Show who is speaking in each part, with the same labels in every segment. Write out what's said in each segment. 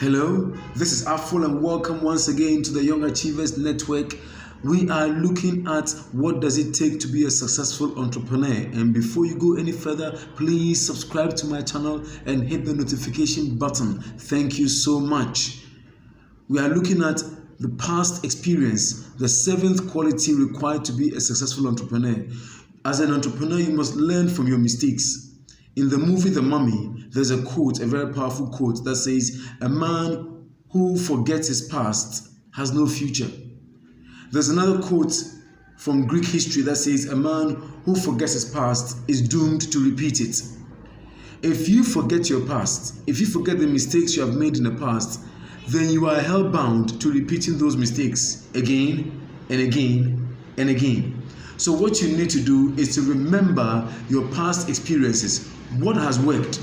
Speaker 1: Hello, this is Aful and welcome once again to the Young Achievers Network. We are looking at what does it take to be a successful entrepreneur. And before you go any further, please subscribe to my channel and hit the notification button. Thank you so much. We are looking at the past experience, the seventh quality required to be a successful entrepreneur. As an entrepreneur, you must learn from your mistakes. In the movie The Mummy, there's a quote, a very powerful quote that says, "A man who forgets his past has no future." There's another quote from Greek history that says, "A man who forgets his past is doomed to repeat it." If you forget your past, if you forget the mistakes you have made in the past, then you are hell-bound to repeating those mistakes again and again and again. So what you need to do is to remember your past experiences. What has worked?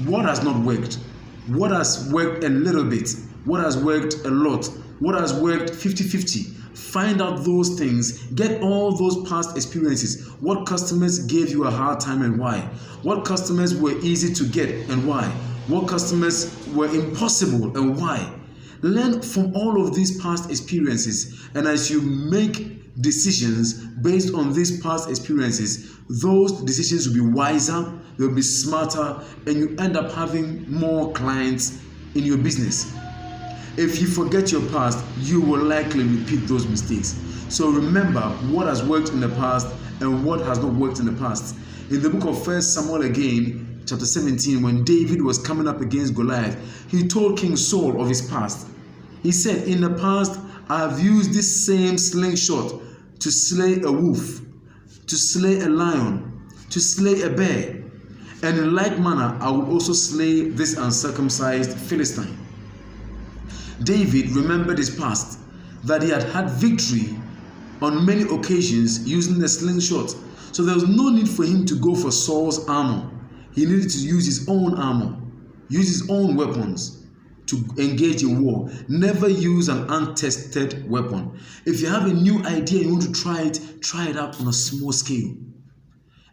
Speaker 1: What has not worked? What has worked a little bit? What has worked a lot? What has worked 50-50? Find out those things. Get all those past experiences. What customers gave you a hard time and why? What customers were easy to get and why? What customers were impossible and why? Learn from all of these past experiences, and as you make decisions based on these past experiences, those decisions will be wiser, they'll be smarter, and you end up having more clients in your business. If you forget your past, you will likely repeat those mistakes. So remember what has worked in the past and what has not worked in the past. In the book of 1 Samuel again, chapter 17, when David was coming up against Goliath, he told King Saul of his past. He said, "In the past, I have used this same slingshot to slay a wolf, to slay a lion, to slay a bear. And in like manner, I will also slay this uncircumcised Philistine." David remembered his past, that he had had victory on many occasions using the slingshot. So there was no need for him to go for Saul's armor. He needed to use his own armor, use his own weapons to engage in war. Never use an untested weapon. If you have a new idea and you want to try it out on a small scale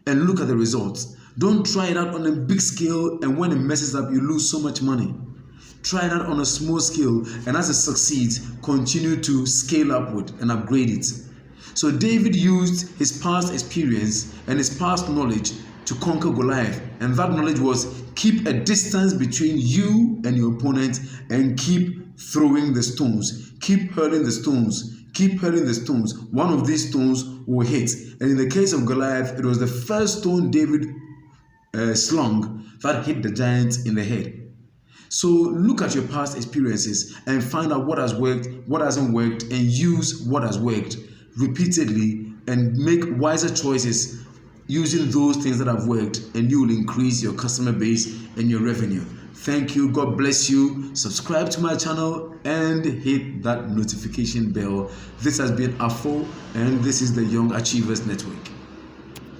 Speaker 1: and look at the results. Don't try it out on a big scale, and when it messes up, you lose so much money. Try it out on a small scale, and as it succeeds, continue to scale upward and upgrade it. So David used his past experience and his past knowledge to conquer Goliath, and that knowledge was keep a distance between you and your opponent and keep throwing the stones. Keep hurling the stones. Keep hurling the stones. One of these stones will hit. And in the case of Goliath, it was the first stone David slung that hit the giant in the head. So look at your past experiences and find out what has worked, what hasn't worked, and use what has worked repeatedly and make wiser choices using those things that have worked, and you will increase your customer base and your revenue. Thank you. God bless you. Subscribe to my channel and hit that notification bell. This has been Afo, and this is the Young Achievers Network.